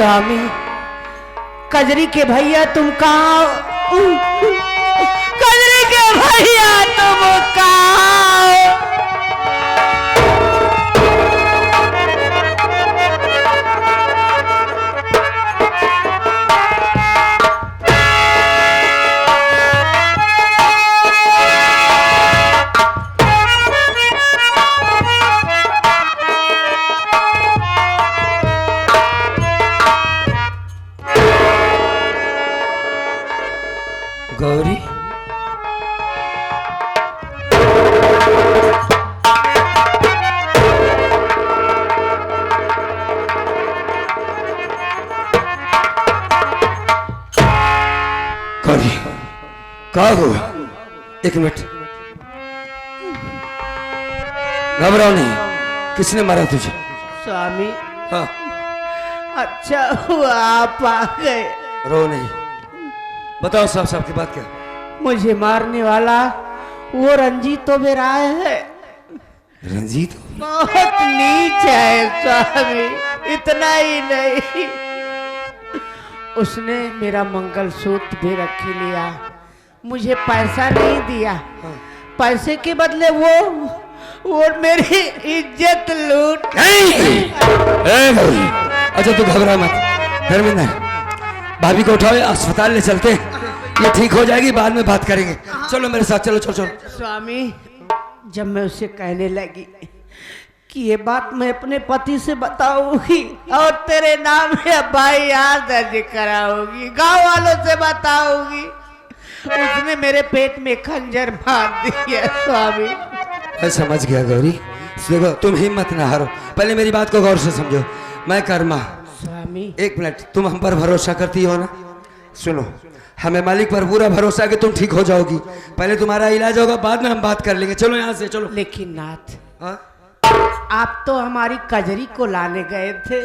स्वामी, कजरी के भैया तुम कहाँ? कजरी के भैया तुम कहाँ? गौरी, गौरी क्या हुआ? एक मिनट, घबराओ नहीं। किसने मारा तुझे? स्वामी, हाँ, अच्छा हुआ आप आ गए। रो नहीं, बताओ साहब साहब की बात क्या? मुझे मारने वाला वो रंजीत तो मेरा है। रंजीत? बहुत नीच है स्वामी, इतना ही नहीं, उसने मेरा मंगलसूत्र भी रख लिया, मुझे पैसा नहीं दिया। पैसे के बदले वो मेरी इज्जत लूट। नहीं, अच्छा तू घबरा मत, धर्मिंदर भाभी को उठाओ, अस्पताल ले चलते हैं, ये ठीक हो जाएगी, बाद में बात करेंगे। चलो मेरे साथ, चलो चलो चलो। स्वामी, जब मैं उसे कहने लगी कि ये बात मैं अपने पति से बताऊंगी और तेरे नाम में भाई याद दर्ज कराऊंगी, गांव वालों से बताऊंगी, उसने मेरे पेट में खंजर मार दिया। स्वामी, मैं समझ गया गौरी, देखो तुम हिम्मत ना हारो, पहले मेरी बात को गौर से समझो। मैं कर्मा। स्वामी, एक मिनट, तुम हम पर भरोसा करती हो ना? सुनो, हमें मालिक पर पूरा भरोसा कि तुम ठीक हो जाओगी, पहले तुम्हारा इलाज होगा, बाद में हम बात कर लेंगे। चलो यहाँ से चलो। लेकिन नाथ, हाँ? आप तो हमारी कजरी को लाने गए थे,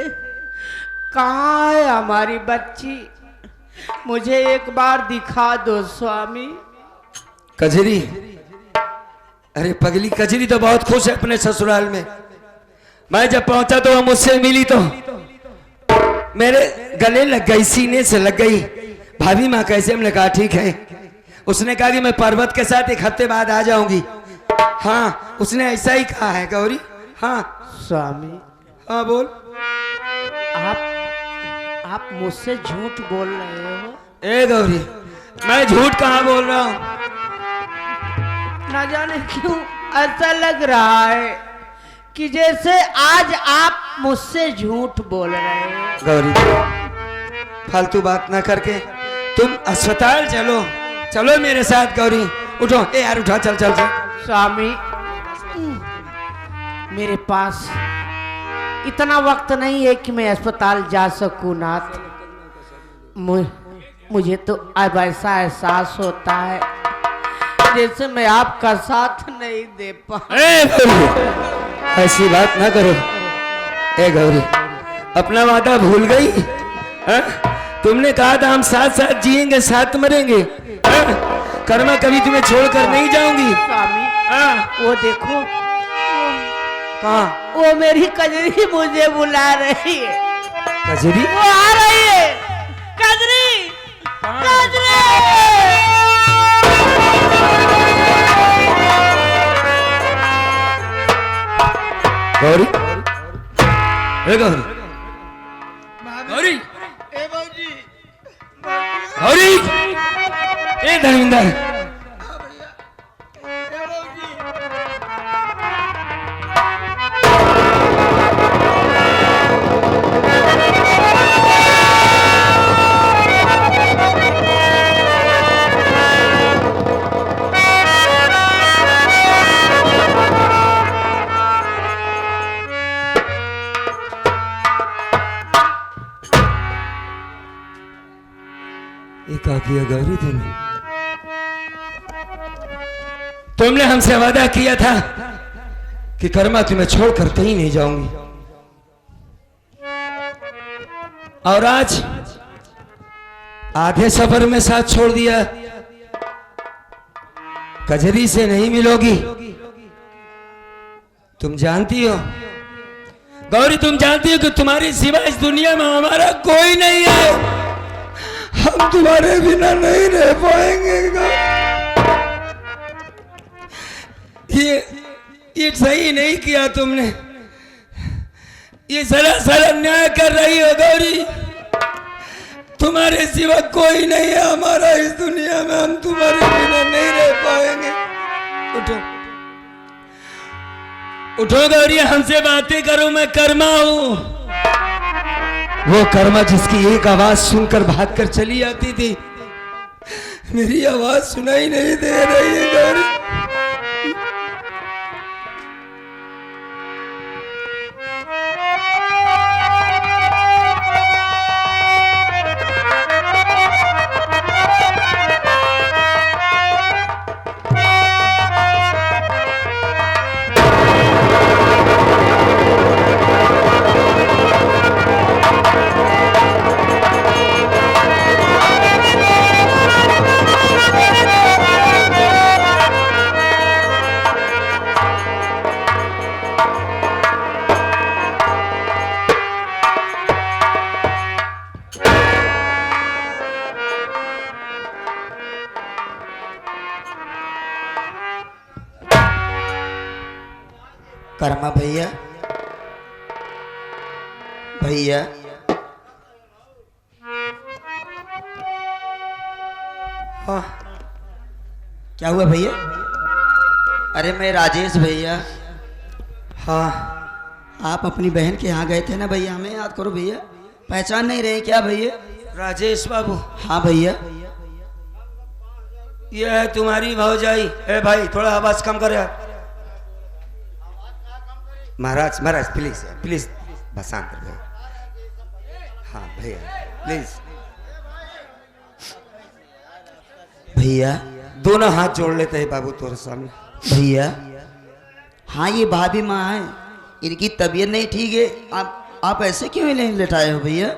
कहाँ है हमारी बच्ची? मुझे एक बार दिखा दो स्वामी। कजरी? अरे पगली, कजरी तो बहुत खुश है अपने ससुराल में। मैं जब पहुंचा तो वो मुझसे मिली तो मेरे गले लग गई, सीने से लग गई। भाभी माँ कैसे? हमने कहा ठीक है। उसने कहा कि मैं पर्वत के साथ 1 हफ्ते बाद आ जाऊंगी। हाँ, उसने ऐसा ही कहा है गौरी। हाँ स्वामी, हाँ बोल। आप मुझसे झूठ बोल रहे हो। ए गौरी, मैं झूठ कहाँ बोल रहा हूँ? ना जाने क्यों ऐसा लग रहा है कि जैसे आज आप मुझसे झूठ बोल रहे हो। गौरी, फालतू बात ना करके तुम अस्पताल चलो, चलो मेरे साथ। गौरी उठो, ए यार उठा, चल चल चल। स्वामी, मेरे पास इतना वक्त नहीं है कि मैं अस्पताल जा सकूं नाथ। मुझे तो अब ऐसा एहसास होता है जैसे मैं आपका साथ नहीं दे पा। ऐसी बात ना करो। ए गौरी, अपना वादा भूल गई? तुमने कहा था हम साथ साथ जिएंगे, साथ मरेंगे। कर्मा कभी तुम्हें छोड़कर नहीं जाऊंगी। स्वामी, वो देखो, कहाँ? वो मेरी कजरी मुझे बुला रही है। कजरी? वो आ रही है। कजरी, कजरी। गौरी, ए गौरी, गौरी, गौरी, ए धर्मिंदर, क्या किया गौरी तुमने हमसे वादा किया था कि कर्मा तुम्हें छोड़कर कहीं नहीं जाऊंगी, और आज आधे सफर में साथ छोड़ दिया। कजरी से नहीं मिलोगी। तुम जानती हो गौरी तुम जानती हो कि तुम्हारे सिवा इस दुनिया में हमारा कोई नहीं है। हम तुम्हारे बिना नहीं रह पाएंगे ये सही नहीं किया तुमने। ये सरासर अन्याय कर रही हो गौरी। तुम्हारे सिवा कोई नहीं है हमारा इस दुनिया में। हम तुम्हारे बिना नहीं रह पाएंगे। उठो उठो गौरी, हमसे बातें करो। मैं कर्मा हूं, वो कर्मा जिसकी एक आवाज सुनकर भागकर चली आती थी। मेरी आवाज सुनाई नहीं दे रही है गौरी। कर्मा भैया, भैया हाँ क्या हुआ भैया? अरे मैं राजेश भैया। हाँ आप अपनी बहन के यहाँ गए थे ना भैया, हमें याद करो भैया। पहचान नहीं रहे क्या भैया? राजेश बाबू, हाँ भैया। ये है तुम्हारी भौजाई। ए भाई थोड़ा आवाज कम कर यार। महाराज महाराज प्लीज प्लीज बस शांत रहो। हाँ भैया प्लीज। भैया दोनों हाथ जोड़ लेते हैं बाबू तुम्हारे सामने। भैया, हाँ ये भाभी माँ है, इनकी तबीयत नहीं ठीक है। आप ऐसे क्यों नहीं लेटाए हो भैया?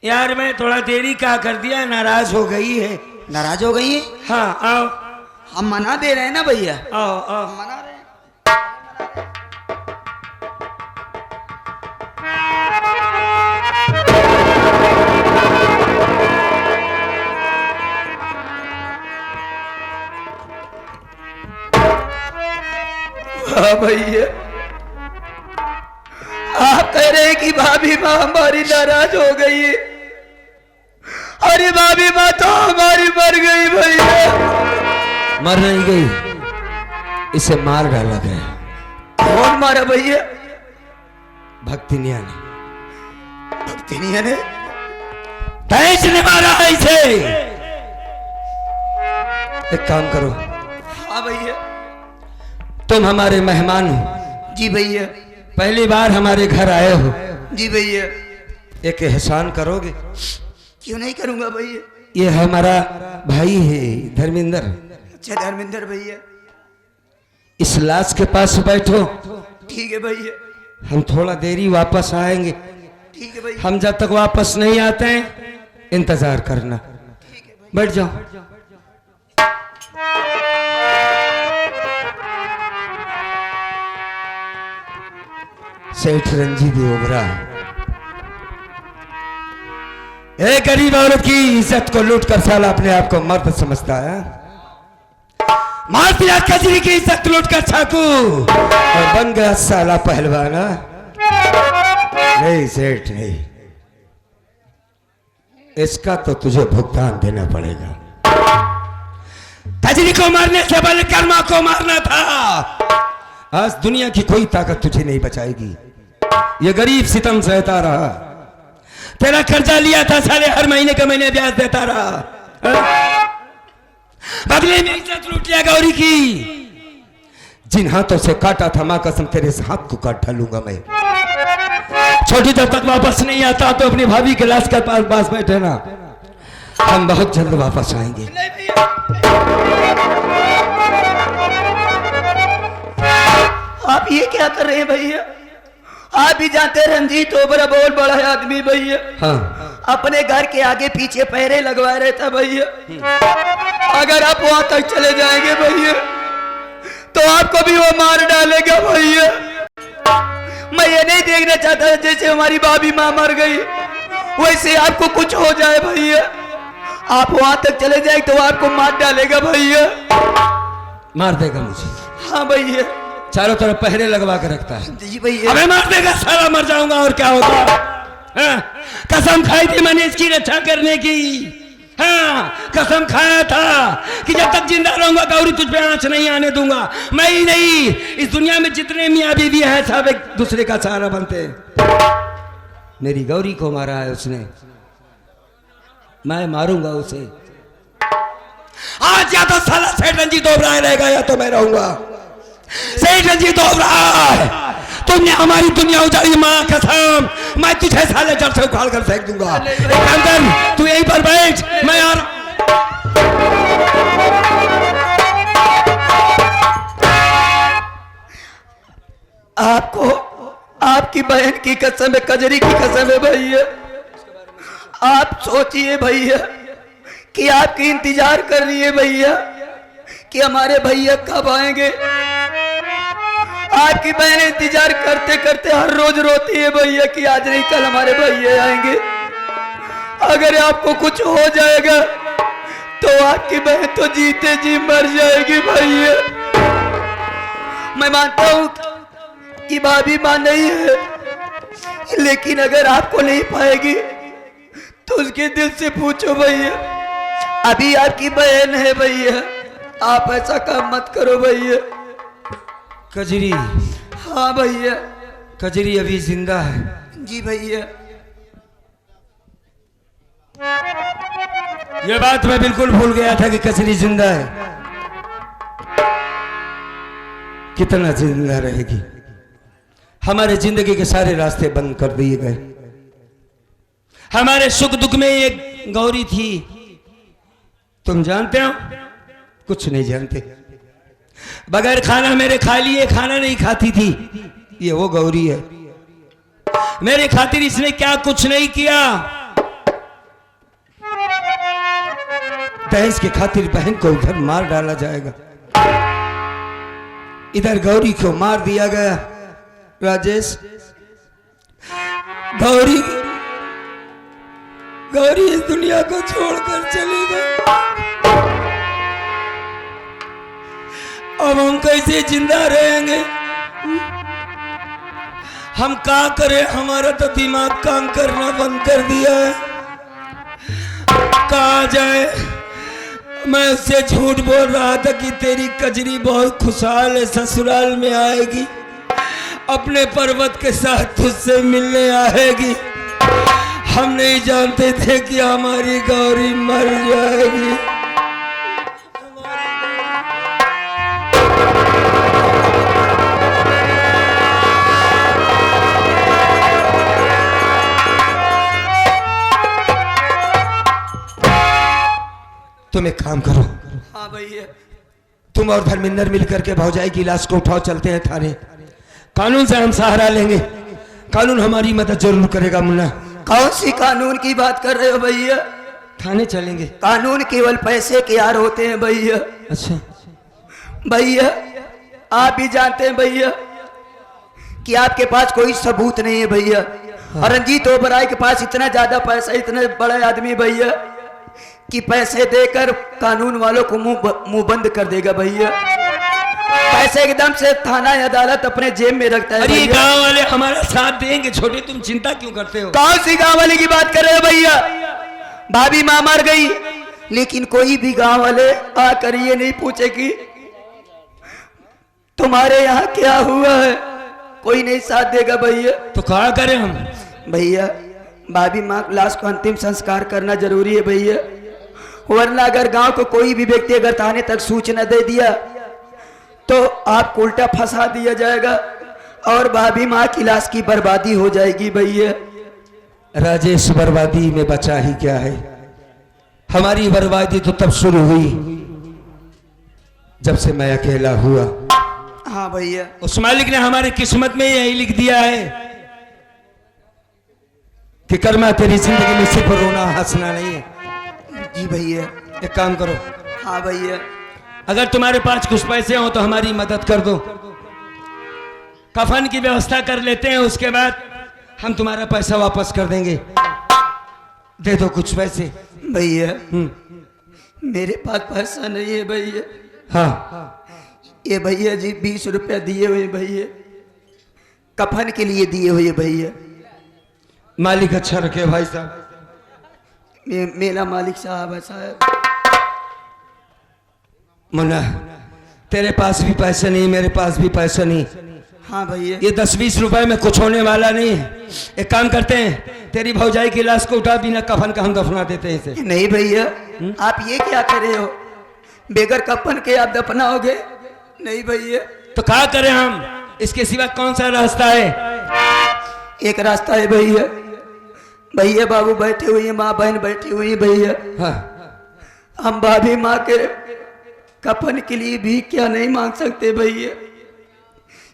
यार मैं थोड़ा देरी का कर दिया, नाराज हो गई है। नाराज हो गई है? हाँ आओ। हम मना दे रहे हैं ना भैया। आओ आओ। मना रहे हैं। हाँ भैया, आप कह रहे हैं कि भाभी माँ हमारी नाराज हो गई है। अरे भाभी माँ तो हमारी मर गई भैया। मर नहीं गई, इसे मार डाला गया। कौन मारा भैया? भक्तिनिया ने। भक्तिनिया ने? तैश ने मारा है इसे। एक काम करो। हाँ भैया। तुम हमारे मेहमान हो। जी भैया। पहली बार हमारे घर आए हो। जी भैया। एक एहसान करोगे? क्यों नहीं करूंगा भैया। ये हमारा भाई है धर्मेंद्र। अच्छा धर्मेंद्र भैया। इस लाश के पास बैठो। ठीक है भैया। हम थोड़ा देरी वापस आएंगे। ठीक है भैया। हम जब तक वापस नहीं आते हैं इंतजार करना। बैठ जाओ। सेठ रंजीत ओबरा, एक गरीब औरत की इज्जत को लूट कर साला अपने आप को मर्द समझता है। मार दिया कजरी की इज्जत लूट कर छाकू और बन गया साला पहलवान। नहीं सेठ नहीं, इसका तो तुझे भुगतान देना पड़ेगा। कजरी को मारने से पहले कर्मा को मारना था। आज दुनिया की कोई ताकत तुझे नहीं बचाएगी। ये गरीब सितम सहता रहा। तेरा कर्जा लिया था साले, हर महीने के महीने ब्याज देता रहा। बदले में इज्जत लूट लिया गौरी की। जिन हाथों से काटा था मां कसम तेरे इस हाथ को काट डालूंगा मैं। छोटी जब तक वापस नहीं आता तो अपनी भाभी के लाश के पास बैठे ना। हम बहुत जल्द वापस आएंगे। आप ये क्या कर रहे हैं भैया? आप भी जानते हैं रंजीत ओबरा बहुत बड़ा है आदमी भैया। हाँ। अपने घर के आगे पीछे पहरे लगवाए रहता भैया। अगर आप वहां तक चले जाएंगे भैया तो आपको भी वो मार डालेगा भैया। मैं ये नहीं देखना चाहता जैसे हमारी भाभी माँ मर गई वैसे आपको कुछ हो जाए भैया। आप वहां तक चले जाए तो आपको मार डालेगा भैया। मार देगा मुझे? हाँ भैया। चारों तरफ पहरे लगवा के रखता है। जी भैया। अबे मार देगा, सारा मर जाऊंगा और क्या होगा। हाँ, कसम खाई थी मैंने इसकी रक्षा करने की। हाँ, कसम खाया था कि जब तक जिंदा रहूंगा गौरी तुझ पे आंच नहीं आने दूंगा। मैं ही नहीं, इस दुनिया में जितने मियाँ बीवी हैं सब एक दूसरे का सहारा बनते हैं। मेरी गौरी को मारा है उसने, मैं मारूंगा उसे। आज या तो साला सेठ रंजीत ओबराय रहेगा या तो मैं रहूंगा। सेठ रंजीत ओबराय, तुमने हमारी दुनिया उजाड़ी, मां कसम मैं तुझे साले जड़ से उखाड़ कर फेंक दूंगा। एक काम कर, तू यहीं पर बैठ, मैं आ रहा। आपको आपकी बहन की कसम है, कजरी की कसम है भैया। आप सोचिए भैया कि आपकी इंतजार कर रही है भैया कि हमारे भैया कब आएंगे। आपकी बहन इंतजार करते करते हर रोज रोती है भैया कि आज नहीं कल हमारे भैया आएंगे। अगर आपको कुछ हो जाएगा तो आपकी बहन तो जीते जी मर जाएगी भैया। मैं मानता हूं कि भाभी मां नहीं है, लेकिन अगर आपको नहीं पाएगी तो उसके दिल से पूछो भैया। अभी आपकी बहन है भैया, आप ऐसा काम मत करो भैया। कजरी? हाँ भैया। कजरी अभी जिंदा है? जी भैया। ये बात मैं बिल्कुल भूल गया था कि कजरी जिंदा है। कितना जिंदा रहेगी? हमारे जिंदगी के सारे रास्ते बंद कर दिए गए। हमारे सुख दुख में एक गौरी थी, तुम जानते हो? कुछ नहीं जानते। बगैर खाना मेरे खा लिए खाना नहीं खाती थी, ये वो गौरी है। मेरे खातिर इसने क्या कुछ नहीं किया। दहेज के खातिर बहन को उधर मार डाला जाएगा, इधर गौरी को मार दिया गया। राजेश, गौरी इस दुनिया को छोड़कर चली गई। अब हम कैसे जिंदा रहेंगे? हम क्या करें? हमारा तो दिमाग काम करना बंद कर दिया है। कहा जाए? मैं उससे झूठ बोल रहा था कि तेरी कजरी बहुत खुशहाल है, ससुराल में आएगी, अपने पर्वत के साथ तुझसे मिलने आएगी। हम नहीं जानते थे कि हमारी गौरी मर जाएगी। तुम एक काम करो। हाँ भैया। तुम और धर्मेंद्र मिलकर के भौजाई की लाश को उठाओ, चलते हैं थाने। कानून से हम सहारा लेंगे, कानून हमारी मदद जरूर करेगा। मुन्ना, कौन सी कानून की बात कर रहे हो भैया? थाने चलेंगे। कानून केवल पैसे के यार होते हैं भैया। अच्छा भैया, आप भी जानते हैं भैया कि आपके पास कोई सबूत नहीं है भैया। और रंजीत ओबराय के पास इतना ज्यादा पैसा, इतने बड़े आदमी भैया कि पैसे देकर कानून वालों को मुंह बंद कर देगा भैया। पैसे के दम से थाना अदालत अपने जेब में रखता है। अरे गांव वाले हमारा साथ देंगे छोटे, तुम चिंता क्यों करते हो? कौन सी गांव वाले की बात कर रहे हो भैया? भाभी मां मर गई, लेकिन कोई भी गांव वाले आकर ये नहीं पूछे कि तुम्हारे यहाँ क्या हुआ है। कोई नहीं साथ देगा भैया। तो क्या करें हम? भैया, भाभी मां लाश को अंतिम संस्कार करना जरूरी है भैया, वरना अगर गांव को कोई भी व्यक्ति अगर थाने तक सूचना दे दिया तो आपको उल्टा फंसा दिया जाएगा और भाभी मां की लाश की बर्बादी हो जाएगी भैया। राजेश, बर्बादी में बचा ही क्या है? हमारी बर्बादी तो तब शुरू हुई जब से मैं अकेला हुआ। हाँ भैया, उस मालिक ने हमारी किस्मत में यही लिख दिया है कि कर्मा तेरी जिंदगी में सिर्फ रोना हंसना नहीं है। जी भैया। एक काम करो। हाँ भैया। अगर तुम्हारे पास कुछ पैसे हो तो हमारी मदद कर दो। कफन की व्यवस्था कर लेते हैं, उसके बाद हम तुम्हारा पैसा वापस कर देंगे। दे दो कुछ पैसे। भैया मेरे पास पैसा नहीं है भैया। हाँ, ये भैया जी 20 रुपया दिए हुए भैया, कफन के लिए दिए हुए भैया। मालिक अच्छा रखे भाई साहब। मेरा मालिक साहब है साहब। मुन्ना, तेरे पास भी पैसे नहीं, मेरे पास भी पैसा नहीं। हाँ भैया। ये 10-20 रुपए में कुछ होने वाला नहीं है। एक काम करते हैं, तेरी भौजाई की लाश को उठा, बिना कफन का हम दफना देते हैं इसे। नहीं भैया, आप ये क्या करे हो? बेगर कफन के आप दफनाओगे? नहीं भैया। तो क्या करें हम, इसके सिवा कौन सा रास्ता है? एक रास्ता है भैया। भैया बाबू बैठे हुए हैं, माँ बहन बैठी हुई है भैया। हाँ। हम भाभी माँ के कफन के लिए भी क्या नहीं मांग सकते भैया?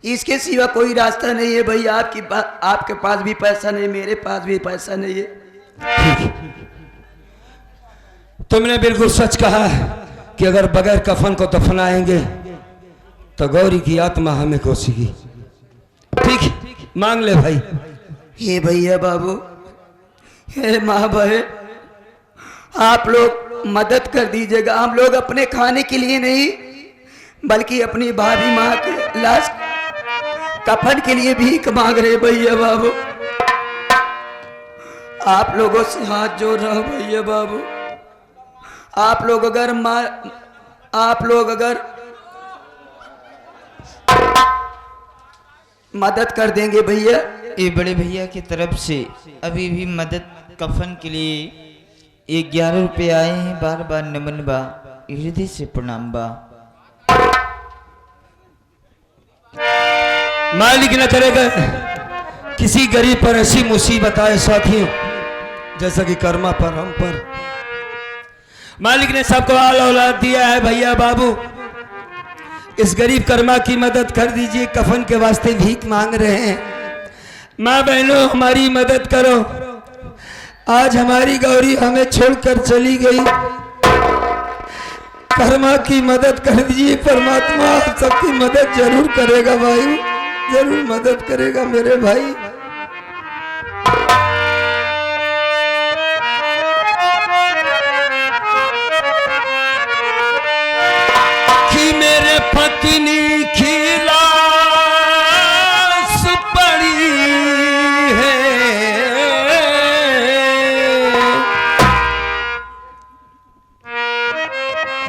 इसके सिवा कोई रास्ता नहीं है भैया। आपके पास भी पैसा नहीं, मेरे पास भी पैसा नहीं है। तुमने बिल्कुल सच कहा कि अगर बगैर कफन को दफनाएंगे तो गौरी की आत्मा हमें कोसेगी। ठीक, मांग ले भाई। हे भैया बाबू, हे माँ बहन, आप लोग मदद कर दीजिएगा। हम लोग अपने खाने के लिए नहीं, बल्कि अपनी भाभी माँ के लाश कफन के लिए भीख मांग रहे भैया बाबू। आप लोगों से हाथ जोड़ रहा हूं भैया बाबू। आप लोग अगर मदद कर देंगे भैया। ये बड़े भैया की तरफ से अभी भी मदद कफन के लिए 11 रुपये आए हैं। बार बार नमन बा, हृदय से प्रणाम बा। मालिक न करेगा किसी गरीब पर ऐसी मुसीबत आए साथियों, जैसा कि कर्मा पर, हम पर। मालिक ने सबको आल औलाद दिया है भैया बाबू। इस गरीब कर्मा की मदद कर दीजिए, कफन के वास्ते भीख मांग रहे हैं। माँ बहनों, हमारी मदद करो। आज हमारी गौरी हमें छोड़कर चली गई। कर्मा की मदद कर दीजिए। परमात्मा आप सबकी मदद जरूर करेगा भाई, जरूर मदद करेगा मेरे भाई। कि मेरे पत्नी की लाश पड़ी है,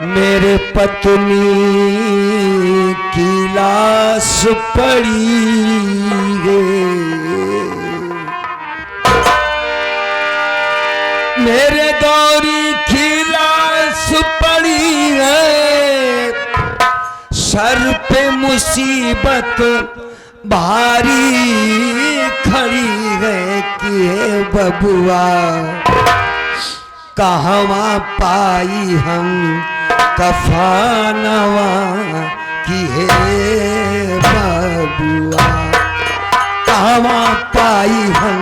मेरे पत्नी की लाश पड़ी है, मेरे गौरी की लाश पड़ी है। सर पे मुसीबत भारी खड़ी है कि हे बबुआ कहवा पाई हम कफनवा कि हे बबुआ कहवा पाई हम।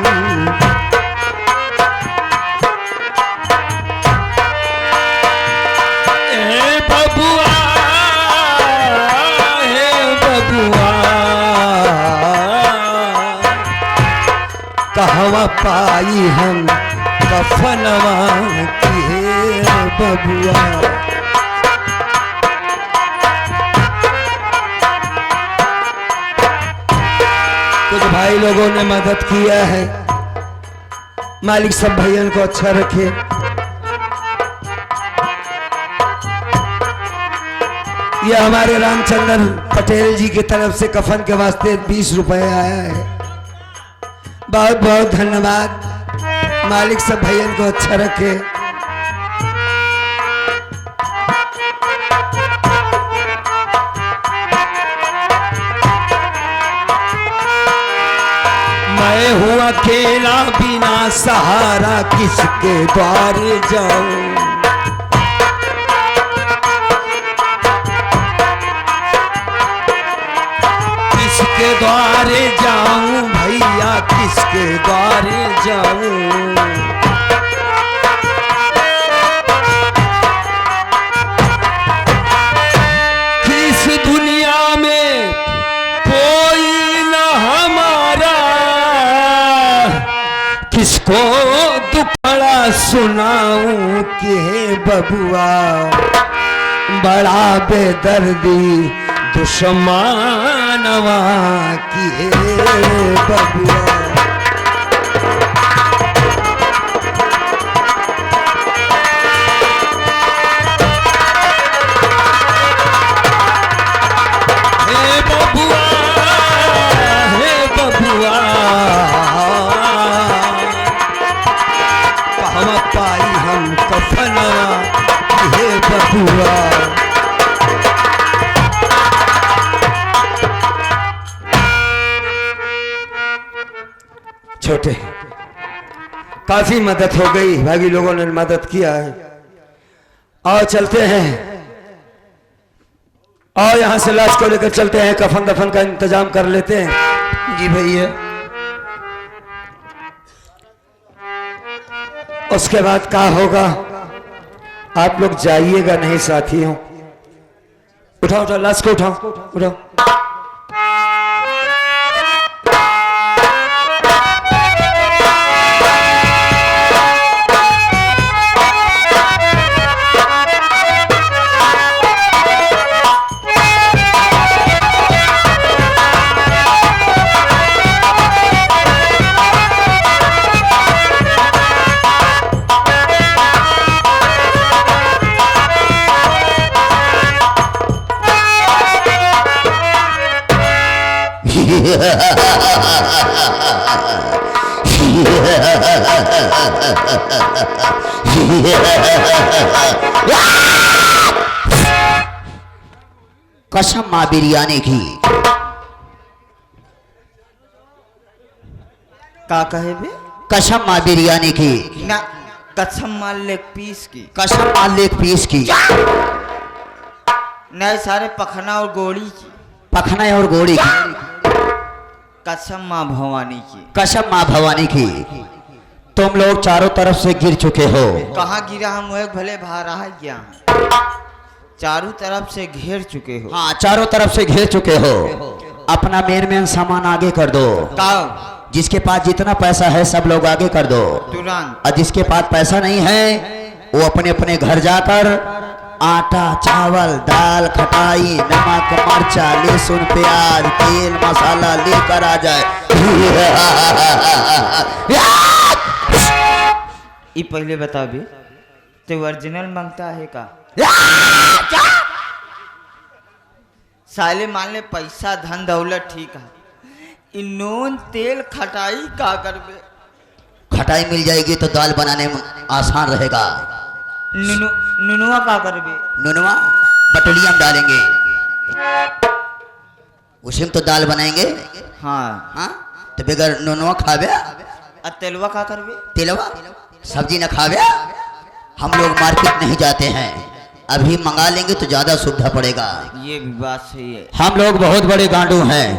हे बबुआ, हे बबुआ कहवा पाई हम कफनवा कि हे बबुआ। कुछ भाई लोगों ने मदद किया है। मालिक सब भाइयों को अच्छा रखे। यह हमारे रामचंद्र पटेल जी की तरफ से कफन के वास्ते 20 रुपए आया है। बहुत बहुत धन्यवाद। मालिक सब भाइयों को अच्छा रखे। मैं हूँ अकेला बिना सहारा, किसके द्वारे जाऊं। किसके द्वारे जाऊं भैया, किसके द्वारे जाऊं। इस दुनिया में कोई ना को दुखड़ा सुनाऊं कि हे बबुआ बड़ा बेदर्दी दुश्मनवा की हे बबुआ। पाई हम कफनवा हे बबुआ। छोटे काफी मदद हो गई, भागी लोगों ने मदद किया है। आओ चलते हैं, आओ यहां से लाश को लेकर चलते हैं, कफन दफन का इंतजाम कर लेते हैं। जी भैया। उसके बाद क्या होगा आप लोग जाइएगा नहीं साथियों। उठाओ उठाओ लाश को उठाओ उठाओ। कसम माँ बिरयानी की। का कहे बे? कसम माँ बिरयानी की। ना, कसम मार लेग पीस की। कसम माँ लेग पीस की। नहीं, सारे पखना और गोली की। पखना और गोड़ी की। कसम माँ भवानी की। कसम माँ भवानी की। तुम लोग चारों तरफ से गिर चुके हो। कहाँ गिरा? हम एक भले बाहर आ गया हैं। चारों तरफ से घेर चुके हो। हाँ, चारों तरफ से घेर चुके हो। अपना मेन सामान आगे कर दो। काओ? जिसके पास जितना पैसा है सब लोग आगे कर दो। तुरंत। और जिसके पास पैसा नहीं है वो अपने अपने घर जाकर आटा चावल दाल खटाई नमक मर्चा लहसुन प्याज तेल मसाला लेकर आ जाए। ये पहले बता बे, तो ओरिजिनल मांगता है का? साले मान ले पैसा धन दौलत ठीक है, इन नून तेल खटाई का करबे? खटाई मिल जाएगी तो दाल बनाने में आसान रहेगा। नुनुआ का करबे? नुनवा बटलिया में डालेंगे, उसी में तो दाल बनाएंगे। हाँ हाँ, तो बगैर नुनवा खावे। और तेलवा का करबे? तेलवा सब्जी न खावे। हम लोग मार्केट नहीं जाते हैं, अभी मंगा लेंगे तो ज्यादा सुविधा पड़ेगा। ये भी बात सही है। हम लोग बहुत बड़े गांडू हैं।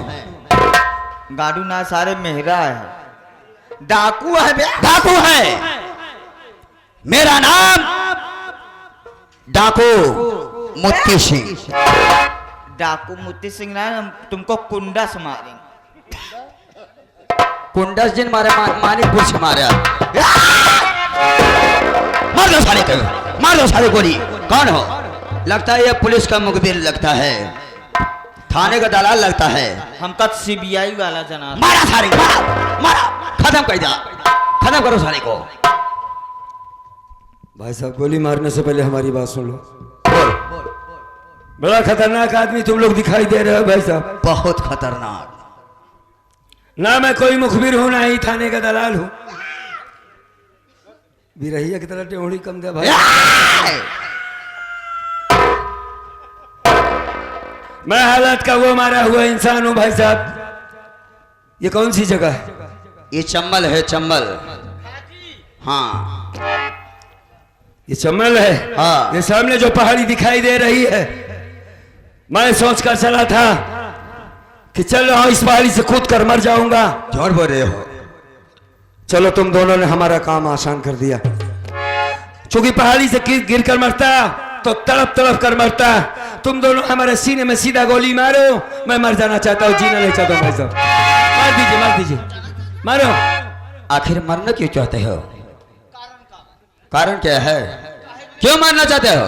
गाड़ू ना, सारे मेहरा है, डाकू है बे। डाकू है। मेरा नाम डाकू मोती सिंह। डाकू मोती सिंह ना, हम तुमको कुंडा से मारेंगे। कुंडस जिन मारे मानिकपुर से मारा। मार दो सारे को, मार दो सारे गोली। कौन हो? लगता है ये पुलिस का मुखबिर लगता है, थाने का दलाल लगता है। हमका सीबीआई वाला जना। मारा सारे, मारा मारा, खत्म कर दिया, खत्म करो सारे को। भाई साहब गोली मारने से पहले हमारी बात सुन लो। बड़ा खतरनाक आदमी तुम लोग दिखाई दे रहे हो भाई साहब। बहुत खतरनाक। ना मैं कोई मुखबिर हूं ना ही थाने का दलाल हूं। बिरहिया की तरह टेढ़ी कम दे भाई। मैं हालत का वो मारा हुआ इंसान हूं भाई साहब। ये कौन सी जगह है? ये चंबल है, चंबल। हाँ ये चंबल है। हाँ। ये सामने जो पहाड़ी दिखाई दे रही है, मैं सोच कर चला था कि चल रहा हूं इस पहाड़ी से कूद कर मर जाऊंगा। झूठ बोल रहे हो। चलो तुम दोनों ने हमारा काम आसान कर दिया। चूंकि पहाड़ी से गिर कर मरता तो तड़प तड़प कर मरता। तुम दोनों हमारे सीने में सीधा गोली मारो, मैं मर जाना चाहता हूँ, जीना नहीं चाहता हूँ भाई साहब। मार दीजिए मार दीजिए, मारो। आखिर मरना क्यों चाहते हो? कारण क्या है? क्यों मरना चाहते हो?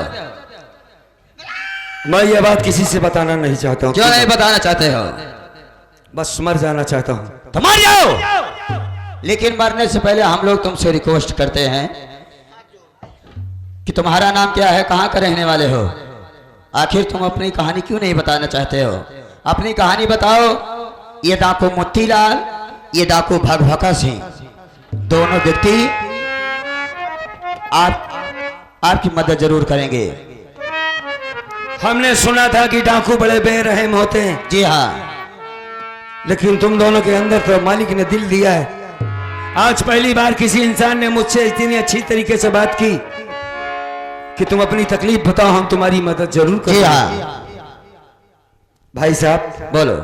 मैं ये बात किसी से बताना नहीं चाहता हूँ। क्यों नहीं बताना चाहते हो? बस मर जाना चाहता हूँ। तो मर जाओ, लेकिन मरने से पहले हम लोग तुमसे रिक्वेस्ट करते हैं कि तुम्हारा नाम क्या है, कहाँ का रहने वाले हो, आखिर तुम अपनी कहानी क्यों नहीं बताना चाहते हो? अपनी कहानी बताओ। ये डाकू मोतीलाल, ये डाकू भगभका सिंह, दोनों व्यक्ति आपकी मदद जरूर करेंगे। हमने सुना था कि डाकू बड़े बेरहम होते हैं। जी हाँ, लेकिन तुम दोनों के अंदर तो मालिक ने दिल दिया है। आज पहली बार किसी इंसान ने मुझसे इतनी अच्छी तरीके से बात की कि तुम अपनी तकलीफ बताओ, हम तुम्हारी मदद जरूर जी करेंगे। हाँ। भाई साहब बोलो।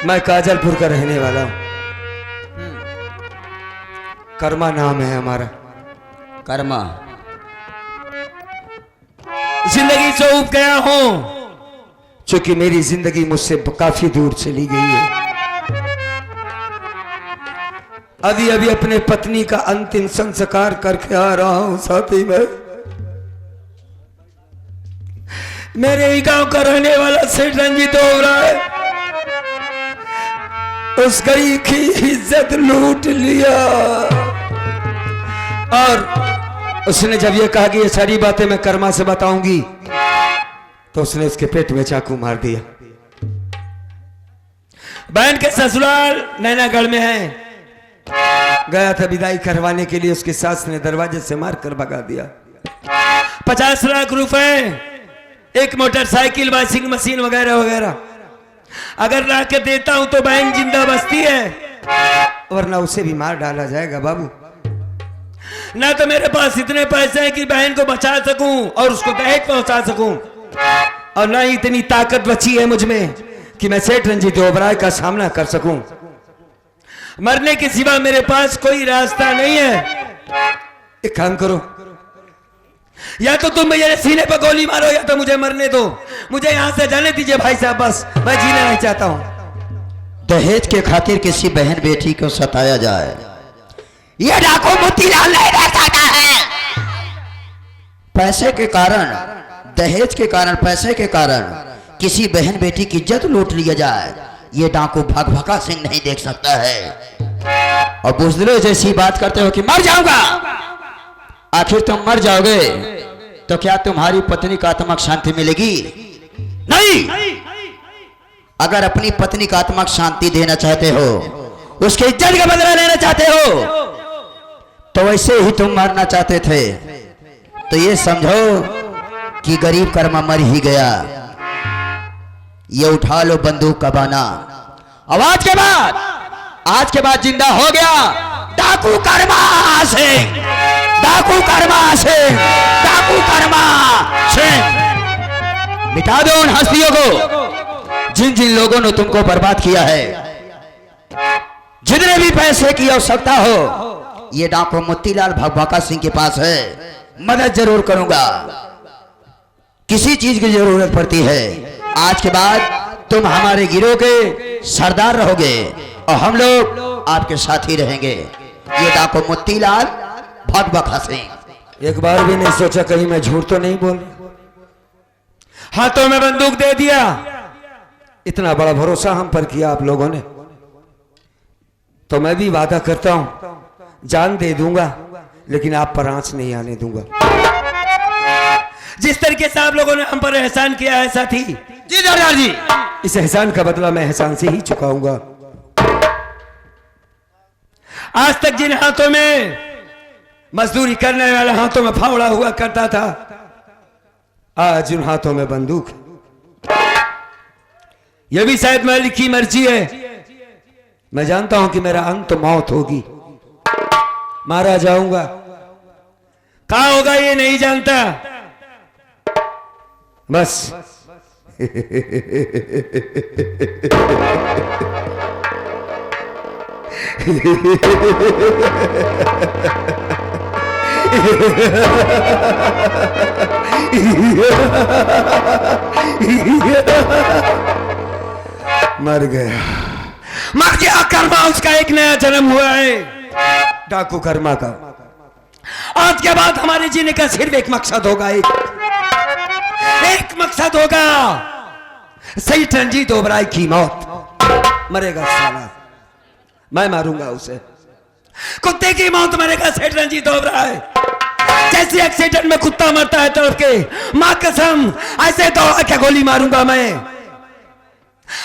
मैं काजलपुर का रहने वाला हूँ। कर्मा नाम है हमारा। कर्मा। जिंदगी से उब गया हूं, क्योंकि मेरी जिंदगी मुझसे काफी दूर चली गई है। अभी अभी अपने पत्नी का अंतिम संस्कार करके आ रहा हूं। साथी में मेरे ही गांव का रहने वाला सेठ रंजीत हो रहा है, उस गरीब की इज्जत लूट लिया। और उसने जब ये कहा कि ये सारी बातें मैं कर्मा से बताऊंगी, तो उसने उसके पेट में चाकू मार दिया। बहन के ससुराल नैनागढ़ में है। गया था विदाई करवाने के लिए, उसकी सास ने दरवाजे से मारकर भगा दिया। 50 लाख रुपए, एक मोटरसाइकिल, वॉशिंग मशीन वगैरह वगैरह अगर ला के देता हूं तो बहन जिंदा बचती है, वरना उसे भी मार डाला जाएगा। बाबू, ना तो मेरे पास इतने पैसे हैं कि बहन को बचा सकूं और उसको दहेज पहुंचा सकूं, और ना ही इतनी ताकत बची है मुझ में कि मैं सेठ रंजीत ओबराय का सामना कर सकूं। मरने के सिवा मेरे पास कोई रास्ता नहीं है। एक काम करो, या तो तुम मेरे सीने पर गोली मारो या तो मुझे मरने दो। मुझे यहां से जाने दीजिए भाई साहब, बस मैं जीना नहीं चाहता हूं। दहेज के खातिर किसी बहन बेटी को सताया जाए, यह डाकू मोतीलाल नहीं रह सकता है। पैसे के कारण, दहेज के कारण, पैसे के कारण किसी बहन बेटी की इज्जत लूट लिया जाए, ये डाकू भगभका सिंह नहीं देख सकता है। और बुजदिलों जैसी बात करते हो कि मर जाऊंगा। आखिर तुम मर जाओगे तो क्या तुम्हारी पत्नी का आत्मा को शांति मिलेगी? नहीं। अगर अपनी पत्नी का आत्मा को शांति देना चाहते हो, उसके इज्जत का बदला लेना चाहते हो, तो वैसे ही तुम मरना चाहते थे, तो ये समझो कि गरीब कर्मा मर ही गया। ये उठा लो बंदूक का बाना। अब आज के बाद जिंदा हो गया डाकू कर्मा सिंह, डाकू कर्मा सिंह, डाकू कर्मा सिंह। मिटा दो उन हस्तियों को जिन जिन लोगों ने तुमको बर्बाद किया है। जितने भी पैसे की आवश्यकता हो, ये डाकू मोतीलाल भगभका सिंह के पास है। मदद जरूर करूंगा, किसी चीज की जरूरत पड़ती है। आज के बाद तुम हमारे गिरोह के सरदार रहोगे और हम लोग आपके साथ ही रहेंगे। ये डाकू मोतीलाल भगभका सिंह। एक बार भी नहीं सोचा कहीं मैं झूठ तो नहीं बोल। हाथों में बंदूक दे दिया। इतना बड़ा भरोसा हम पर किया आप लोगों ने, तो मैं भी वादा करता हूं जान दे दूंगा, लेकिन आप पर आंच नहीं आने दूंगा। जिस तरीके से आप लोगों ने हम पर एहसान किया है साथी जी सरदार जी, इस एहसान का बदला मैं एहसान से ही चुकाऊंगा। आज तक जिन हाथों में मजदूरी करने वाले हाथों में फावड़ा हुआ करता था, आज उन हाथों में बंदूक। यह भी शायद मालिक की मर्जी है। मैं जानता हूं कि मेरा अंत मौत होगी, मारा जाऊंगा। कहां होगा ये नहीं जानता, बस मर गया। मर गया कर्मा, उसका एक नया जन्म हुआ है, डाकू कर्मा का। आज के बाद हमारे जीने का सिर्फ एक मकसद होगा, एक मकसद होगा, सेठ रंजीत ओबराय की मौत। मरेगा साला, मैं मारूंगा उसे। कुत्ते की मौत मरेगा सेठ रंजीत ओबराय। जैसे एक्सीडेंट में कुत्ता मरता है तड़प के, मां कसम ऐसे दौड़ा के गोली मारूंगा मैं।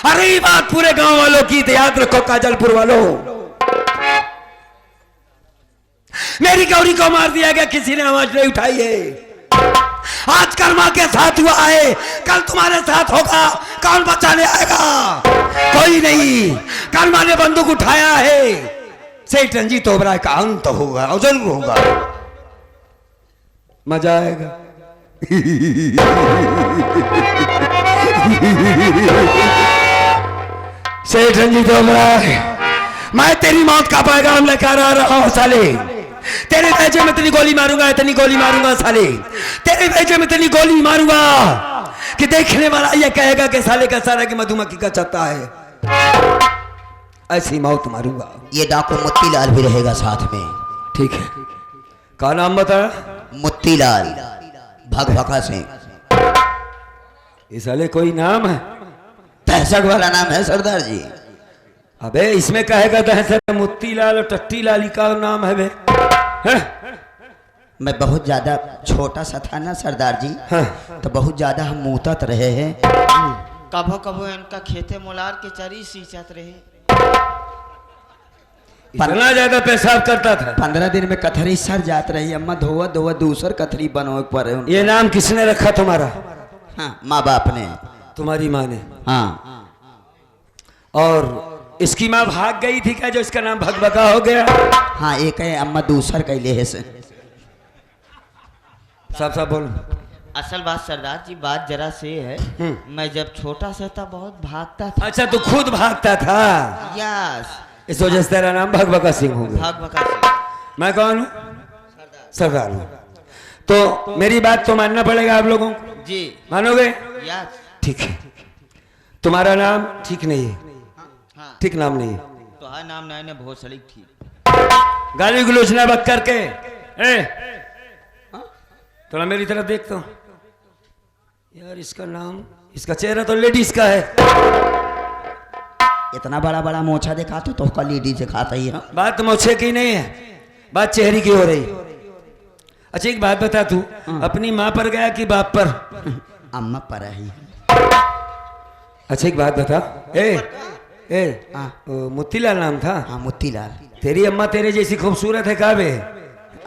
अरे ये बात पूरे गांव वालों की तो याद रखो, काजलपुर वालों। मेरी गौरी को मार दिया गया, किसी ने आवाज नहीं उठाई है। आज कर्मा के साथ हुआ है, कल तुम्हारे साथ होगा। कौन बचाने आएगा? कोई नहीं। कर्मा ने बंदूक उठाया है, सेठ रंजीत ओबराय का अंत होगा, और जरूर होगा। मजा आएगा। सेठ रंजीत ओबराय, मैं तेरी मौत का पैगाम लेकर आ रहा हूं साले। तेरे भेजे में इतनी गोली मारूंगा, इतनी गोली मारूंगा साले, तेरे भेजे में इतनी गोली मारूंगा कि देखने वाला ये कहेगा कि साले का सारा की मधुमक्खी का छत्ता है। ऐसी मौत मारूंगा। ये डाकू मोतीलाल भी रहेगा साथ में। ठीक है, का नाम बताया? मोतीलाल भगभका सिंह। ये साले कोई नाम है? दहशत वाला नाम है सरदार जी। अबे इसमें कहेगा दहशत, मोतीलाल और टट्टीलाल का नाम है बे। मैं बहुत ज्यादा छोटा सा था ना सरदार जी, तो बहुत ज्यादा हम मुतत रहे हैं। कभो कभो इनका खेते मोलार के चरी सींचत रहे। इतना ज्यादा पेशाब करता था। 15 दिन में कथरी सर जात रही, अम्मा धोवा धोवा दूसर कथरी बनो पर। ये नाम किसने रखा तुम्हारा? हाँ, माँ बाप ने। तुम्हारी माँ ने? हाँ। और इसकी माँ भाग गई थी क्या जो इसका नाम भगभका हो गया? हाँ, एक है अम्मा दूसर कैले है से। सब बोलो। असल बात सरदार जी, बात जरा से है, मैं जब छोटा सा था बहुत भागता था। अच्छा, तू खुद भागता था? यस। इस वजह से तेरा नाम भगभका सिंह हो गया। भगभका सिंह। मैं कौन हूँ? सरदार हूँ। तो मेरी बात तो मानना पड़ेगा आप लोगों को। जी। मानोगे? यस। ठीक है। तुम्हारा नाम ठीक नहीं है। हाँ। ठीक नाम नहीं है। तो हाँ, नाम नहीं ने भोसड़ी ठीक। गाली गलोच ना बक करके। थोड़ा मेरी तरफ देखता हूँ यार। इसका नाम, इसका चेहरा तो लेडीज का है। इतना बड़ा बड़ा मोछा दिखा तो उसका लेडीज दिखाता ही है। बात मोछे की नहीं है, बात चेहरे की हो रही। अच्छा एक बात बता, तू अपनी माँ पर गया कि बाप पर? अम्मा पर ही। अच्छा एक बात बता, मोतीलाल नाम था? हाँ, मोतीलाल। तेरी अम्मा तेरे जैसी खूबसूरत है का बे?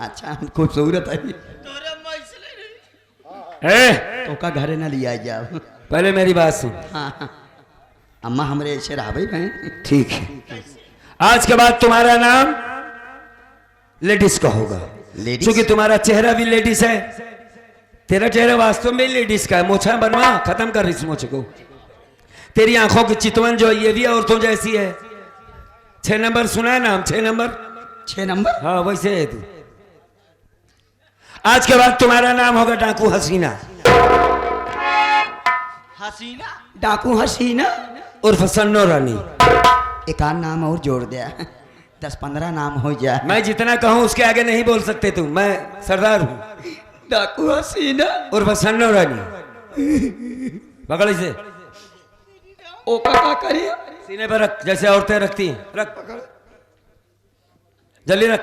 अच्छा, खूबसूरत है। तो का घरे ना लिया जाओ। पहले मेरी बात सुन। हाँ, अम्मा हमरे ऐसे रहे बहन। ठीक है, आज के बाद तुम्हारा नाम लेडीज का होगा। लेडीज? क्योंकि तुम्हारा चेहरा भी लेडीज है। तेरा चेहरा वास्तव में लेडीज का है। मोछा बनवा, खत्म कर इस मोछे को। तेरी आंखों की चितवन जो ये भी औरतों जैसी है। 6 नंबर सुना है नाम? 6 नंबर? 6 नंबर? हाँ वैसे है तू। आज के बाद तुम्हारा नाम होगा डाकू हसीना। हसीना? डाकू हसीना उर्फ सन्नो रानी। एक आध नाम और जोड़ दिया, 10-15 नाम हो जाए। मैं जितना कहूं उसके आगे नहीं बोल सकते तुम। मैं सरदार हूं। डाकू हसीना उर्फ सन्नो रानी। पकड़ इसे। ओ का करे? सीने पर रख, जैसे औरतें रखती हैं। रख, पकड़, जल्दी रख।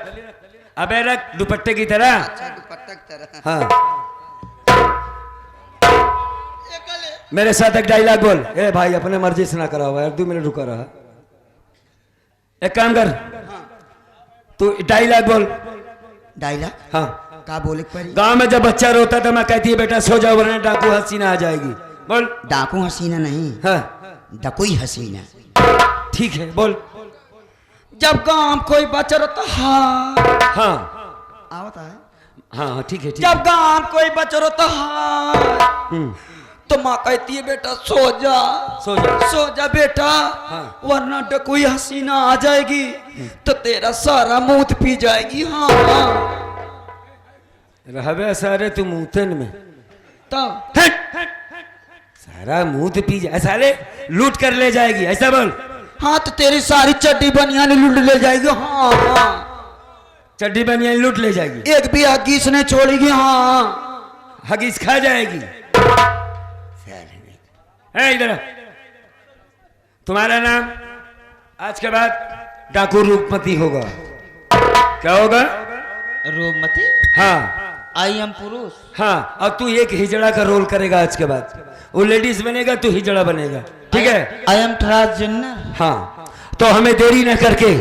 अबे रख, दुपट्टे की तरह। हाँ, मेरे साथ एक डायलॉग बोल। ए भाई, अपने मर्जी से ना करा हुआ यार, 2 मिनट रुका रहा। एक काम कर, तू डायलॉग बोल। डायलॉग? हाँ। का बोले परी? गांव में जब बच्चा रोता था मैं कहती है बेटा सो जाओ वरना डाकू हसीना आ जाएगी। बोल। डाकू हसीना नहीं, हाँ डकुई हसीना। ठीक है, बोल। जब गांव में कोई बच्चा रोता, हाँ हाँ आवता है। हाँ ठीक है, ठीक जब गांव में कोई बच्चा रोता, हाँ है। तो माँ कहती है बेटा सो जा, सो जा। सो जा बेटा, हाँ। वरना डकुई हसीना आ जाएगी तो तेरा सारा मूत पी जाएगी। हाँ रहबे सारे तू मुंहतन में तब हट! सारा मुंह पी जाए साले, लूट कर ले जाएगी। ऐसा बोल। हाँ तो तेरी सारी चड्डी बनियान लूट ले जाएगी। हाँ हाँ चड्डी बनियान लूट ले जाएगी, एक भी हगीस ने छोड़ेगी। हाँ हगीस खा जाएगी। है इधर, तुम्हारा नाम आज के बाद डाकू रूपमती होगा। क्या होगा? रूपमती। हाँ आई एम पुरुष। हाँ, अब तू एक हिजड़ा का रोल करेगा आज के बाद। वो लेडीज बनेगा, तू हिजड़ा बनेगा, ठीक है? I am transgender. हाँ, तो हमें देरी न करके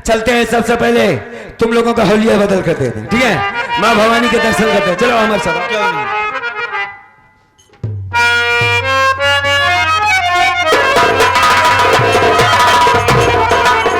चलते हैं। सबसे पहले तुम लोगों का होलिया बदल कर देते हैं, ठीक है? माँ भवानी के दर्शन करते हैं। चलो हमारे साथ।